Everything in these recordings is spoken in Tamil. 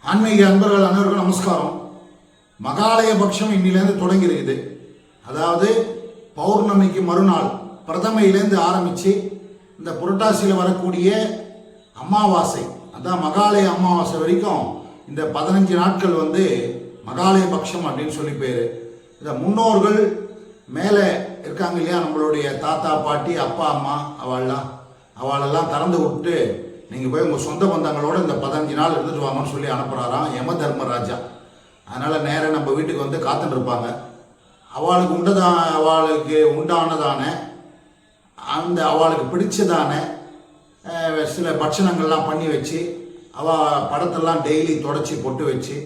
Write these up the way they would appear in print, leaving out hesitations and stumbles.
ஆன்மீக அன்பர்கள் அனைவருக்கும் நமஸ்காரம். மகாலய பட்சம் இன்னிலேருந்து தொடங்கி இருக்குது. அதாவது பௌர்ணமிக்கு மறுநாள் பிரதமையிலேருந்து ஆரம்பித்து இந்த புரட்டாசியில் வரக்கூடிய அமாவாசை, அதான் மகாலய அமாவாசை வரைக்கும் இந்த 15 நாட்கள் மகாலய பட்சம் அப்படின்னு சொல்லி பேர். இந்த முன்னோர்கள் மேலே இருக்காங்க இல்லையா, நம்மளுடைய தாத்தா பாட்டி அப்பா அம்மா அவளெல்லாம் திறந்து விட்டு நீங்கள் போய் உங்கள் சொந்த பந்தங்களோட இந்த 15 நாள் இருந்துட்டு வாங்கன்னு சொல்லி அனுப்புகிறாராம் யம தர்மராஜா. அதனால் நேராக நம்ம வீட்டுக்கு காத்துட்டு இருப்பாங்க. அவளுக்கு உண்டானதான அந்த அவளுக்கு பிடிச்சதான சில பட்சணங்கள்லாம் பண்ணி வச்சு அவள் படத்தெல்லாம் டெய்லி தொடச்சி பொட்டு வச்சு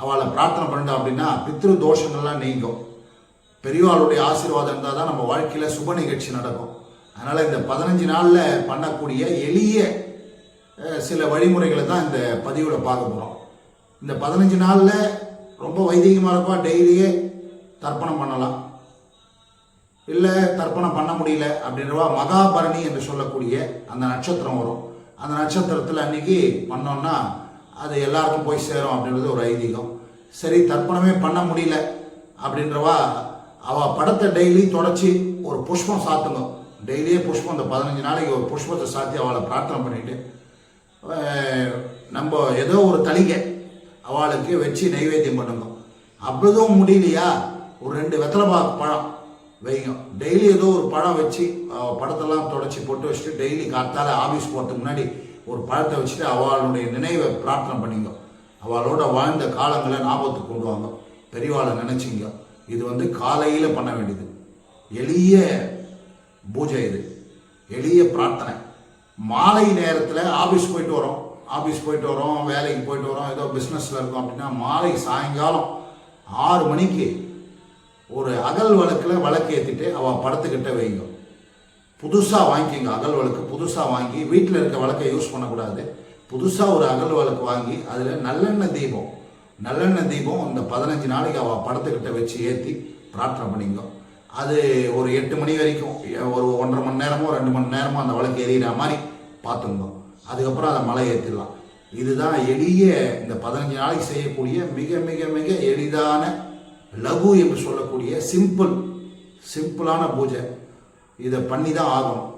அவளை பிரார்த்தனை பண்ணிட்டோம் அப்படின்னா பித்ரு தோஷங்கள்லாம் நீங்கும். பெரியவாளுடைய ஆசீர்வாதம் இருந்தால் தான் நம்ம வாழ்க்கையில் சுப நிகழ்ச்சி நடக்கும். அதனால் இந்த 15 நாளில் பண்ணக்கூடிய எளிய சில வழிமுறைகளை தான் இந்த பதிவில் பார்க்க போகிறோம். இந்த 15 நாளில் ரொம்ப வைதிகமாக இருக்கும். டெய்லியே தர்ப்பணம் பண்ணலாம், இல்லை தர்ப்பணம் பண்ண முடியல அப்படின்றவா மகாபரணி என்று சொல்லக்கூடிய அந்த நட்சத்திரம் வரும். அந்த நட்சத்திரத்தில் அன்னைக்கு பண்ணோம்னா அது எல்லாருக்கும் போய் சேரும் அப்படின்றது ஒரு ஐதீகம். சரி, தர்ப்பணமே பண்ண முடியல அப்படின்றவா அவள் படத்தை டெய்லி தொடச்சி ஒரு புஷ்பம் சாத்துங்க. டெய்லியே புஷ்பம், இந்த 15 நாளைக்கு ஒரு புஷ்பத்தை சாத்தி அவளை பிரார்த்தனை பண்ணிட்டு நம்ம ஏதோ ஒரு தளிகை அவளுக்கு வச்சு நைவேத்தியம் பண்ணுங்க. அப்படிதும் முடியலையா, ஒரு 2 வெத்தலைப்பாக்கு பழம் வைங்க. டெய்லி ஏதோ ஒரு பழம் வச்சு படத்தெல்லாம் தொடச்சி போட்டு வச்சுட்டு டெய்லி காத்தால ஆஃபீஸ் போகிறதுக்கு முன்னாடி ஒரு பழத்தை வச்சுட்டு அவளுடைய நினைவை பிரார்த்தனை பண்ணிங்க. அவளோட வாழ்ந்த காலங்களை ஞாபகத்துக்கு கொண்டு வாங்க. பெரியவாளை நினைச்சிங்க. இது காலையில் பண்ண வேண்டியது எளிய பூஜை, இது எளிய பிரார்த்தனை. மாலை நேரத்தில் ஆஃபீஸ் போயிட்டு வரோம், வேலைக்கு போயிட்டு வரோம், ஏதோ பிஸ்னஸில் இருக்கோம் அப்படின்னா மாலை சாயங்காலம் 6 மணிக்கு ஒரு அகல் வழக்கில் விளக்கேற்றிட்டு அவள் படத்துக்கிட்ட வைங்க. புதுசாக வாங்கிக்கிங்க. அகல் வழக்கு புதுசாக வாங்கி, வீட்டில் இருக்க விளக்கை யூஸ் பண்ணக்கூடாது. புதுசாக ஒரு அகல் வழக்கு வாங்கி அதில் நல்லெண்ணெய் தீபம் இந்த 15 நாளைக்கு அவள் படத்துக்கிட்ட வச்சு ஏற்றி பிரார்த்தனை பண்ணிங்க. அது ஒரு 8 மணி வரைக்கும் ஒரு 1.5 மணி நேரமோ 2 மணி நேரமோ அந்த விளக்கு எரியிற மாதிரி பார்த்துங்க. அதுக்கப்புறம் அதை மலை ஏற்றிடலாம். இதுதான் எளிய இந்த 15 நாளைக்கு செய்யக்கூடிய மிக மிக மிக எளிதான லகு என்று சொல்லக்கூடிய சிம்பிளான பூஜை. இதை பண்ணி தான் ஆகணும்.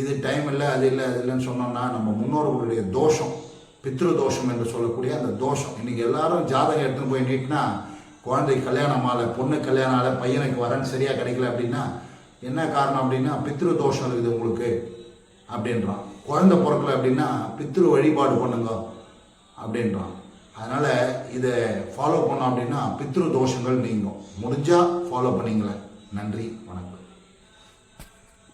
இது டைம் இல்லை, அது இல்லைன்னு சொன்னோம்னா நம்ம முன்னோர்களுடைய தோஷம், பித்ரு தோஷம் என்று சொல்லக்கூடிய அந்த தோஷம். இன்னைக்கு எல்லாரும் ஜாதகம் எடுத்துன்னு போய் நீட்டினா குழந்தைக்கு கல்யாணம் ஆகலை, பொண்ணு கல்யாணம் ஆகலை, பையனுக்கு வரன்னு சரியாக கிடைக்கல அப்படின்னா என்ன காரணம் அப்படின்னா பித்ரு தோஷம் இருக்குது உங்களுக்கு அப்படின்றான். குழந்தை பிறக்கலை அப்படின்னா பித்ரு வழிபாடு பண்ணுங்க அப்படின்றான். அதனால் இதை ஃபாலோ பண்ணோம் அப்படின்னா பித்ரு தோஷங்கள் நீங்கும். முடிஞ்சால் ஃபாலோ பண்ணிங்களேன். நன்றி, வணக்கம்.